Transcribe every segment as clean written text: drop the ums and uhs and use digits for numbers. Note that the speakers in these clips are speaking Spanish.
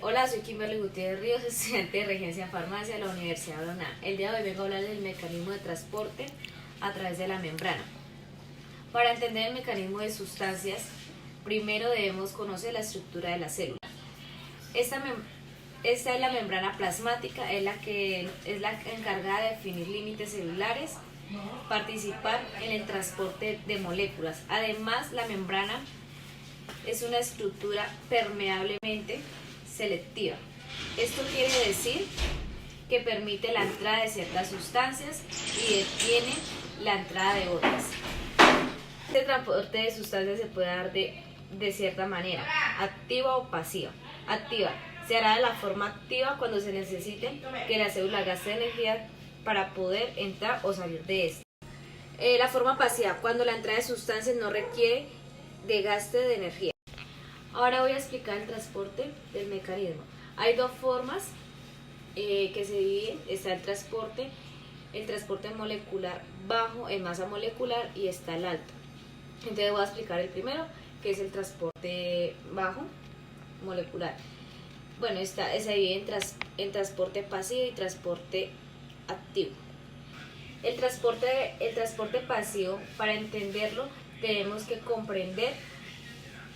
Hola, soy Kimberly Gutiérrez Ríos, estudiante de Regencia en Farmacia de la Universidad de UNA. El día de hoy vengo a hablar del mecanismo de transporte a través de la membrana. Para entender el mecanismo de sustancias, primero debemos conocer la estructura de la célula. Esta es la membrana plasmática, es la encargada de definir límites celulares, participar en el transporte de moléculas. Además, la membrana es una estructura permeablemente selectiva. Esto quiere decir que permite la entrada de ciertas sustancias y detiene la entrada de otras. Este transporte de sustancias se puede dar de cierta manera, activa o pasiva. Activa se hará de la forma activa cuando se necesite que la célula gaste energía para poder entrar o salir de esta. La forma pasiva, cuando la entrada de sustancias no requiere de gasto de energía. Ahora voy a explicar el transporte del mecanismo. Hay dos formas que se dividen. Está el transporte molecular bajo en masa molecular y está el alto. Entonces voy a explicar el primero, que es el transporte bajo molecular. Bueno, se divide en transporte pasivo y transporte activo. El transporte pasivo, para entenderlo, tenemos que comprender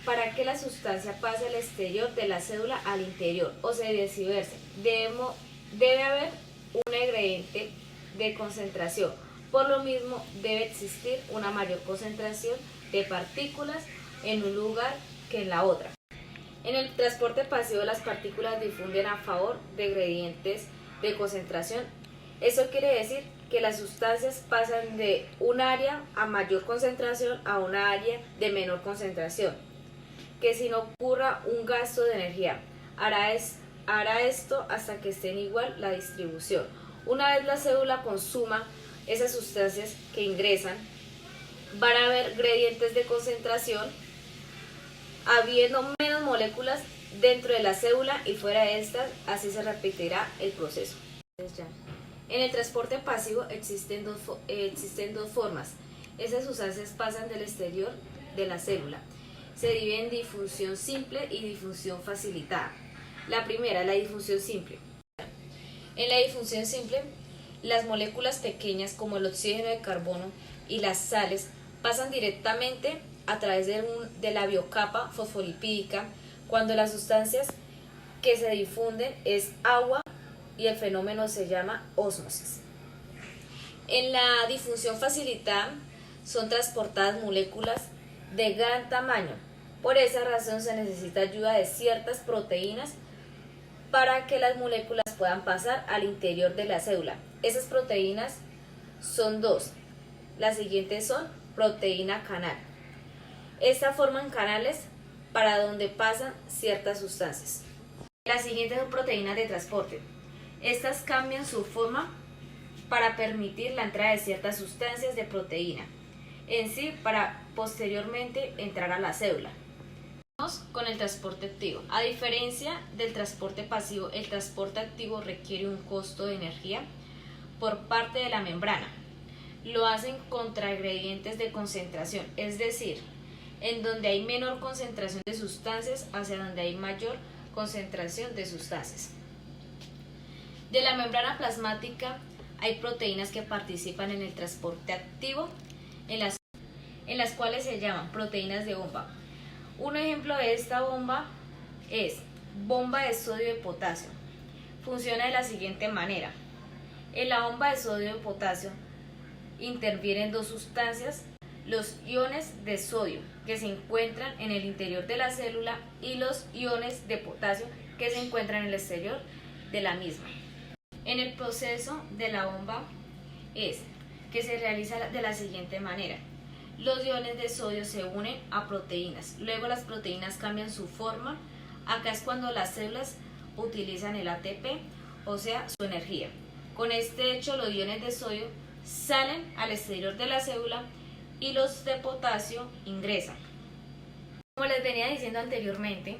para que la sustancia pase al exterior de la célula al interior, o sea, viceversa. Debe haber un gradiente de concentración. Por lo mismo, debe existir una mayor concentración de partículas en un lugar que en la otra. En el transporte pasivo, las partículas difunden a favor de gradientes de concentración. Eso quiere decir que las sustancias pasan de un área a mayor concentración a un área de menor concentración, que si no ocurra un gasto de energía, hará esto hasta que estén igual la distribución. Una vez la célula consuma esas sustancias que ingresan, van a haber gradientes de concentración, habiendo menos moléculas dentro de la célula y fuera de estas, así se repetirá el proceso. En el transporte pasivo existen dos formas. Esas sustancias pasan del exterior de la célula. Se divide en difusión simple y difusión facilitada. La primera, la difusión simple. En la difusión simple, las moléculas pequeñas como el oxígeno de carbono y las sales pasan directamente a través de la biocapa fosfolipídica cuando las sustancias que se difunden es agua y el fenómeno se llama ósmosis. En la difusión facilitada son transportadas moléculas de gran tamaño. Por esa razón se necesita ayuda de ciertas proteínas para que las moléculas puedan pasar al interior de la célula. Esas proteínas son dos. Las siguientes son proteína canal. Estas forman canales para donde pasan ciertas sustancias. Las siguientes son proteínas de transporte. Estas cambian su forma para permitir la entrada de ciertas sustancias de proteína en sí para posteriormente entrar a la célula. Vamos con el transporte activo. A diferencia del transporte pasivo, el transporte activo requiere un costo de energía por parte de la membrana. Lo hacen contra gradientes de concentración, es decir, en donde hay menor concentración de sustancias hacia donde hay mayor concentración de sustancias. De la membrana plasmática hay proteínas que participan en el transporte activo, en las cuales se llaman proteínas de bomba. Un ejemplo de esta bomba es bomba de sodio y potasio. Funciona de la siguiente manera. En la bomba de sodio y potasio intervienen dos sustancias, los iones de sodio que se encuentran en el interior de la célula y los iones de potasio que se encuentran en el exterior de la misma. En el proceso de la bomba es que se realiza de la siguiente manera. Los iones de sodio se unen a proteínas, luego las proteínas cambian su forma. Acá es cuando las células utilizan el ATP, o sea, su energía. Con este hecho, los iones de sodio salen al exterior de la célula y los de potasio ingresan. Como les venía diciendo anteriormente,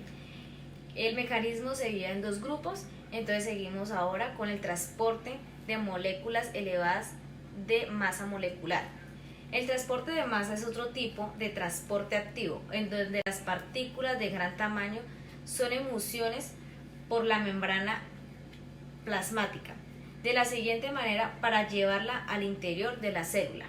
el mecanismo se divide en dos grupos, entonces seguimos ahora con el transporte de moléculas elevadas de masa molecular. El transporte de masa es otro tipo de transporte activo, en donde las partículas de gran tamaño son emulsiones por la membrana plasmática, de la siguiente manera para llevarla al interior de la célula.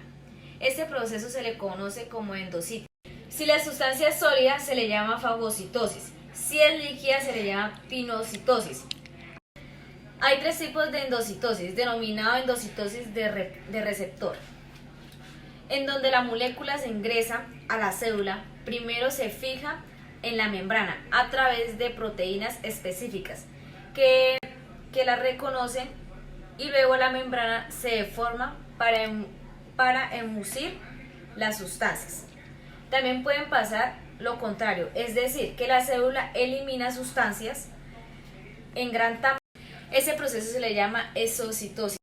Este proceso se le conoce como endocitosis. Si la sustancia es sólida se le llama fagocitosis, si es líquida se le llama pinocitosis. Hay tres tipos de endocitosis, denominado endocitosis de receptor, en donde la molécula se ingresa a la célula, primero se fija en la membrana a través de proteínas específicas que la reconocen y luego la membrana se deforma para enmucir las sustancias. También pueden pasar lo contrario, es decir, que la célula elimina sustancias en gran tamaño. Ese proceso se le llama exocitosis.